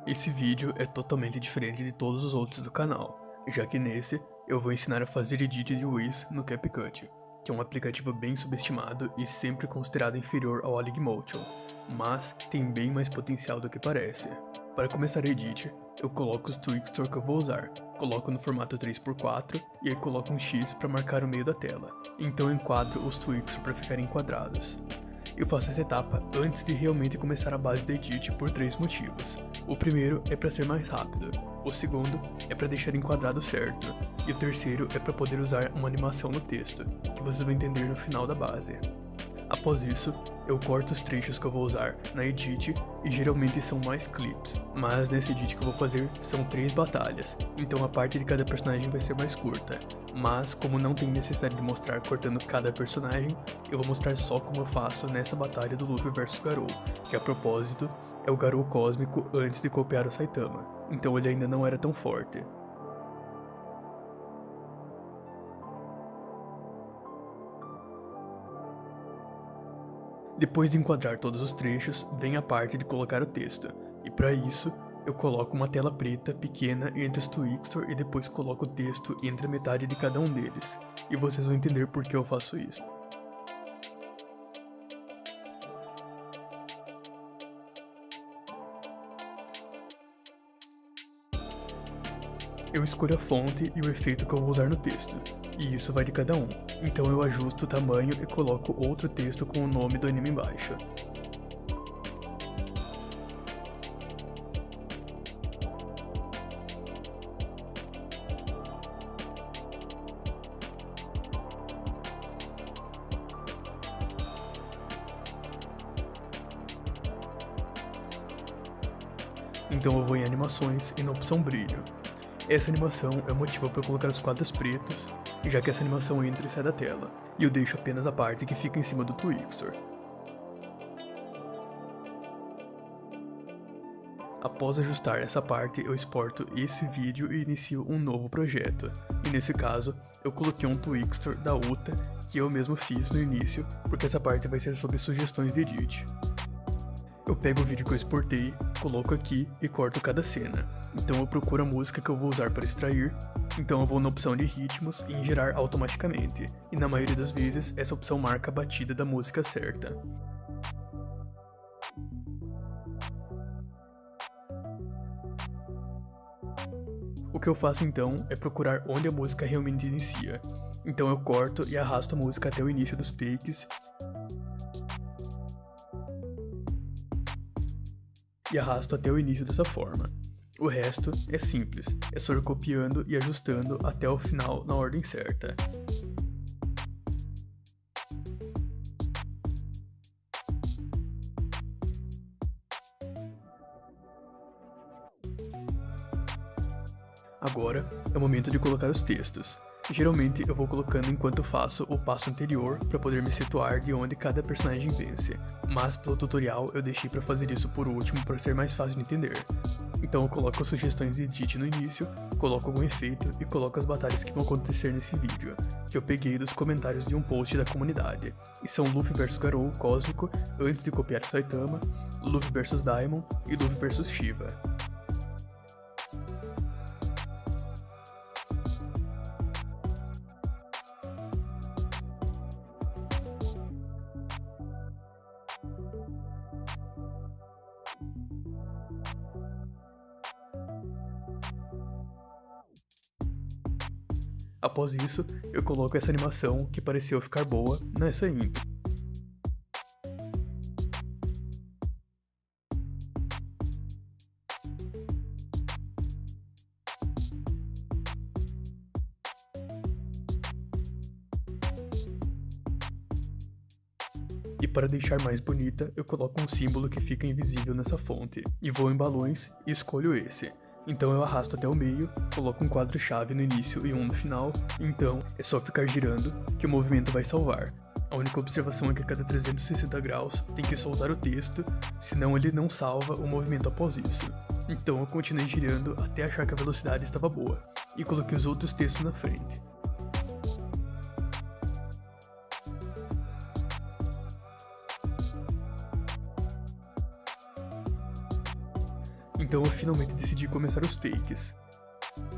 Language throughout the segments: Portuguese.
Esse vídeo é totalmente diferente de todos os outros do canal, já que nesse eu vou ensinar a fazer edit de Wiz no CapCut, que é um aplicativo bem subestimado e sempre considerado inferior ao Aligmotion, mas tem bem mais potencial do que parece. Para começar a edit, eu coloco os Twixtor que eu vou usar, coloco no formato 3x4 e aí coloco um X para marcar o meio da tela, então eu enquadro os Twixtor para ficarem enquadrados. Eu faço essa etapa antes de realmente começar a base da edit por 3 motivos. O primeiro é para ser mais rápido, o segundo é para deixar enquadrado certo, e o terceiro é para poder usar uma animação no texto, que vocês vão entender no final da base. Após isso, eu corto os trechos que eu vou usar na edit e geralmente são mais clips, mas nessa edit que eu vou fazer são 3 batalhas, então a parte de cada personagem vai ser mais curta. Mas como não tem necessidade de mostrar cortando cada personagem, eu vou mostrar só como eu faço nessa batalha do Luffy vs Garou, que a propósito é o Garou cósmico antes de copiar o Saitama, então ele ainda não era tão forte. Depois de enquadrar todos os trechos, vem a parte de colocar o texto, e para isso, eu coloco uma tela preta pequena entre os Twixtor e depois coloco o texto entre a metade de cada um deles, e vocês vão entender por que eu faço isso. Eu escolho a fonte e o efeito que eu vou usar no texto, e isso vai de cada um, então eu ajusto o tamanho e coloco outro texto com o nome do anime embaixo. Então eu vou em animações e na opção brilho. Essa animação é o motivo para eu colocar os quadros pretos, já que essa animação entra e sai da tela, e eu deixo apenas a parte que fica em cima do Twixtor. Após ajustar essa parte, eu exporto esse vídeo e inicio um novo projeto, e nesse caso, eu coloquei um Twixtor da Uta que eu mesmo fiz no início, porque essa parte vai ser sobre sugestões de edit. Eu pego o vídeo que eu exportei, coloco aqui e corto cada cena. Então eu procuro a música que eu vou usar para extrair, então eu vou na opção de ritmos e em gerar automaticamente, e na maioria das vezes essa opção marca a batida da música certa. O que eu faço então é procurar onde a música realmente inicia, então eu corto e arrasto a música até o início dos takes, e arrasto até o início dessa forma. O resto é simples, é só ir copiando e ajustando até o final na ordem certa. Agora é o momento de colocar os textos. Geralmente eu vou colocando enquanto faço o passo anterior para poder me situar de onde cada personagem vence, mas pelo tutorial eu deixei para fazer isso por último para ser mais fácil de entender. Então eu coloco as sugestões de edit no início, coloco algum efeito e coloco as batalhas que vão acontecer nesse vídeo, que eu peguei dos comentários de um post da comunidade, e são Luffy vs Garou cósmico antes de copiar o Saitama, Luffy vs Daimon e Luffy vs Shiva. Após isso, eu coloco essa animação que pareceu ficar boa nessa intro. E para deixar mais bonita, eu coloco um símbolo que fica invisível nessa fonte, e vou em balões e escolho esse. Então eu arrasto até o meio, coloco um quadro-chave no início e um no final, então é só ficar girando que o movimento vai salvar. A única observação é que a cada 360 graus tem que soltar o texto, senão ele não salva o movimento após isso. Então eu continuei girando até achar que a velocidade estava boa, e coloquei os outros textos na frente. então eu finalmente decidi começar os takes.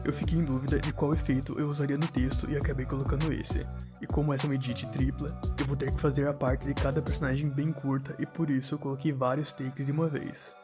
Eu fiquei em dúvida de qual efeito eu usaria no texto e acabei colocando esse. E como essa é uma edit tripla, eu vou ter que fazer a parte de cada personagem bem curta e por isso eu coloquei vários takes de uma vez.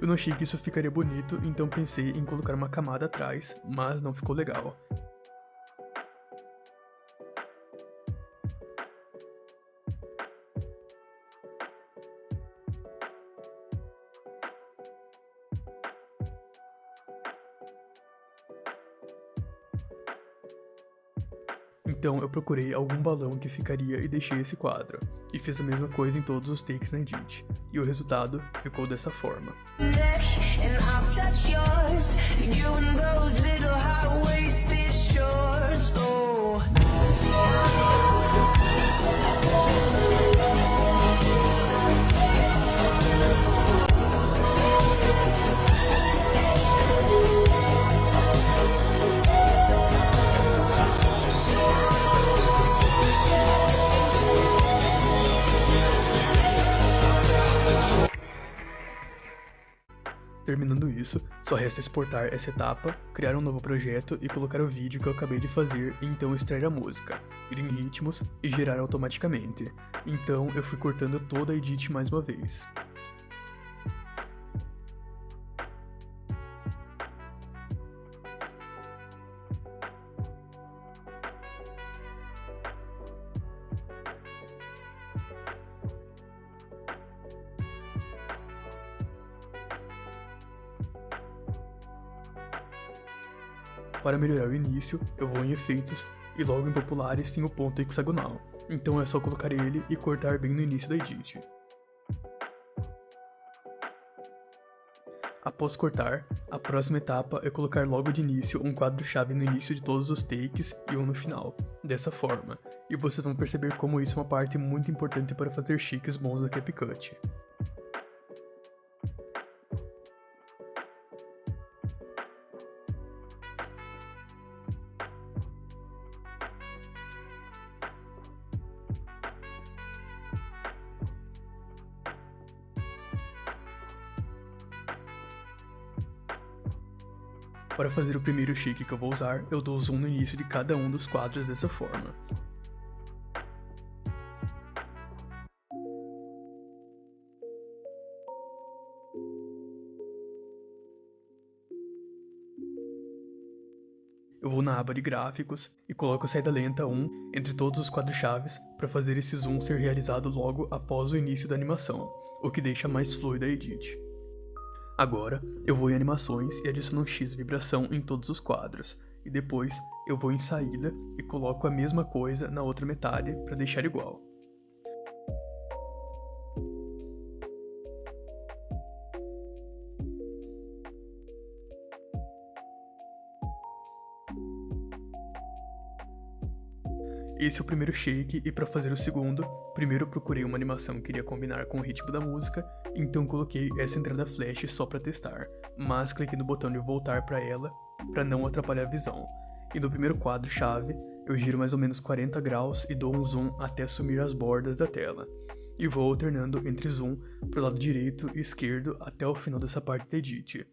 Eu não achei que isso ficaria bonito, então pensei em colocar uma camada atrás, mas não ficou legal. Então eu procurei algum balão que ficaria e deixei esse quadro, e fiz a mesma coisa em todos os takes na edit, e o resultado ficou dessa forma. Terminando isso, só resta exportar essa etapa, criar um novo projeto e colocar o vídeo que eu acabei de fazer e então extrair a música, ir em ritmos e gerar automaticamente. Então eu fui cortando toda a edit mais uma vez. Para melhorar o início, eu vou em efeitos e logo em populares tem o ponto hexagonal, então é só colocar ele e cortar bem no início da edit. Após cortar, a próxima etapa é colocar logo de início um quadro-chave no início de todos os takes e um no final, dessa forma, e vocês vão perceber como isso é uma parte muito importante para fazer chiques bons da CapCut. Para fazer o primeiro chique que eu vou usar, eu dou zoom no início de cada um dos quadros dessa forma. Eu vou na aba de gráficos e coloco saída lenta 1 entre todos os quadros-chaves para fazer esse zoom ser realizado logo após o início da animação, o que deixa mais fluida a edit. Agora, eu vou em animações e adiciono um X vibração em todos os quadros, e depois eu vou em saída e coloco a mesma coisa na outra metade para deixar igual. Esse é o primeiro shake e para fazer o segundo, primeiro eu procurei uma animação que iria combinar com o ritmo da música, então coloquei essa entrada flash só para testar, mas cliquei no botão de voltar para ela para não atrapalhar a visão. E no primeiro quadro chave, eu giro mais ou menos 40 graus e dou um zoom até sumir as bordas da tela. E vou alternando entre zoom para o lado direito e esquerdo até o final dessa parte da edit.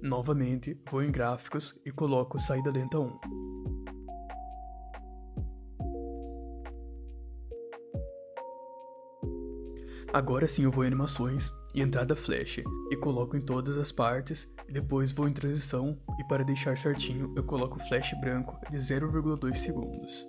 Novamente, vou em gráficos e coloco saída lenta 1. Agora sim eu vou em animações e entrada flash e coloco em todas as partes e depois vou em transição e para deixar certinho eu coloco flash branco de 0,2 segundos.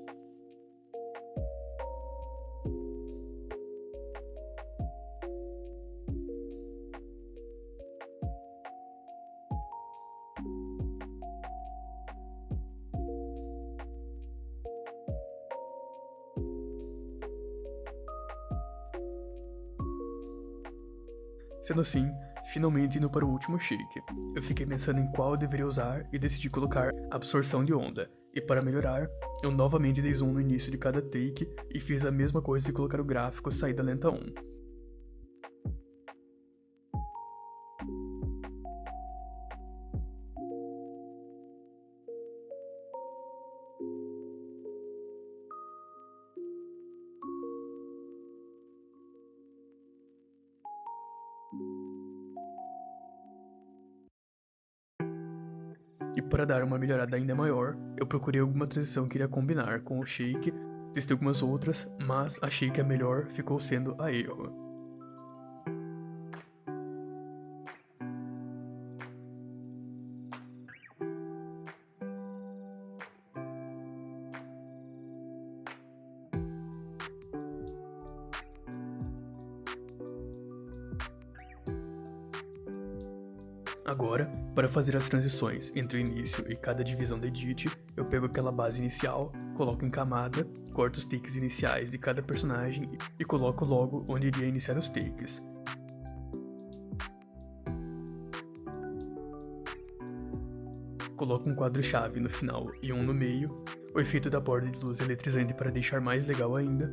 Sendo assim, finalmente indo para o último shake. Eu fiquei pensando em qual eu deveria usar e decidi colocar absorção de onda. E para melhorar, eu novamente dei zoom no início de cada take e fiz a mesma coisa de colocar o gráfico saída lenta 1. E para dar uma melhorada ainda maior, eu procurei alguma transição que iria combinar com o shake, testei algumas outras, mas achei que a melhor ficou sendo a erro. Agora, para fazer as transições entre o início e cada divisão da edit, eu pego aquela base inicial, coloco em camada, corto os takes iniciais de cada personagem e coloco logo onde iria iniciar os takes. Coloco um quadro-chave no final e um no meio, o efeito da borda de luz eletrizante para deixar mais legal ainda.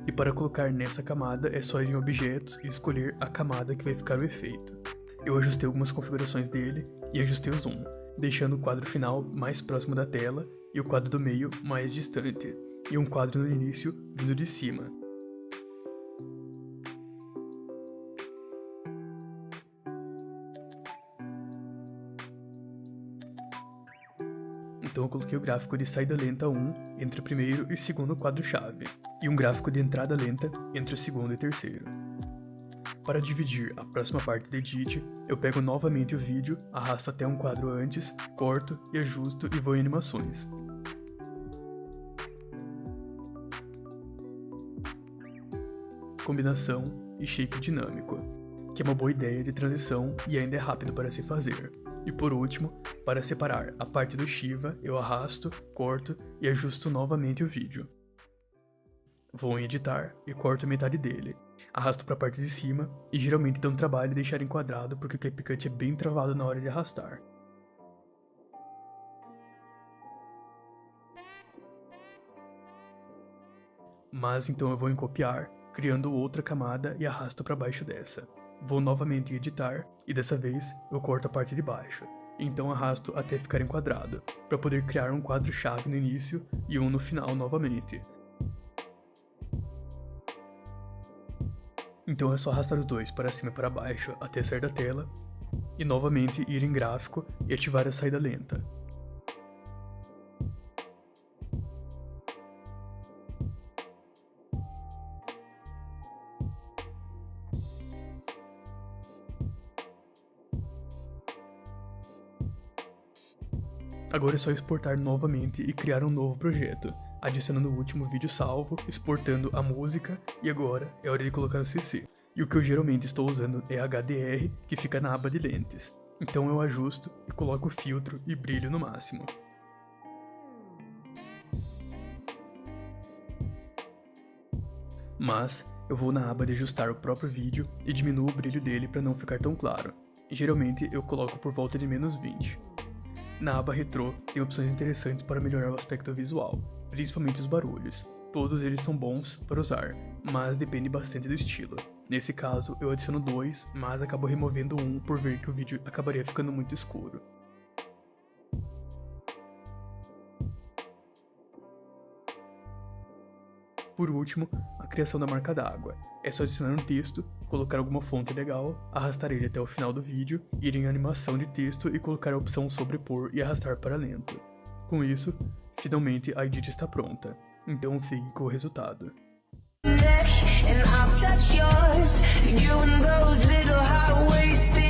E para colocar nessa camada é só ir em objetos e escolher a camada que vai ficar o efeito. Eu ajustei algumas configurações dele e ajustei o zoom, deixando o quadro final mais próximo da tela e o quadro do meio mais distante, e um quadro no início vindo de cima. Então eu coloquei o gráfico de saída lenta 1 entre o primeiro e segundo quadro-chave, e um gráfico de entrada lenta entre o segundo e terceiro. Para dividir a próxima parte da edit, eu pego novamente o vídeo, arrasto até um quadro antes, corto e ajusto e vou em animações. Combinação e shake dinâmico, que é uma boa ideia de transição e ainda é rápido para se fazer. E por último, para separar a parte do Shiva, eu arrasto, corto e ajusto novamente o vídeo. Vou em editar e corto metade dele. Arrasto para a parte de cima e geralmente dá um trabalho deixar enquadrado porque o CapCut é bem travado na hora de arrastar. Mas então eu vou em copiar, criando outra camada e arrasto para baixo dessa. Vou novamente em editar e dessa vez eu corto a parte de baixo. Então arrasto até ficar enquadrado, para poder criar um quadro-chave no início e um no final novamente. Então é só arrastar os dois para cima e para baixo até sair da tela, e novamente ir em gráfico e ativar a saída lenta. Agora é só exportar novamente e criar um novo projeto, adicionando o último vídeo salvo, exportando a música e agora é hora de colocar o CC. E o que eu geralmente estou usando é HDR, que fica na aba de lentes. Então eu ajusto e coloco filtro e brilho no máximo. Mas eu vou na aba de ajustar o próprio vídeo e diminuo o brilho dele para não ficar tão claro. E geralmente eu coloco por volta de menos 20. Na aba Retrô tem opções interessantes para melhorar o aspecto visual, principalmente os barulhos. Todos eles são bons para usar, mas depende bastante do estilo. Nesse caso, eu adiciono 2, mas acabo removendo um por ver que o vídeo acabaria ficando muito escuro. Por último, a criação da marca d'água. É só adicionar um texto, colocar alguma fonte legal, arrastar ele até o final do vídeo, ir em animação de texto e colocar a opção sobrepor e arrastar para lento. Com isso, finalmente a edit está pronta. Então fique com o resultado. And I'll touch yours, you and those little highways.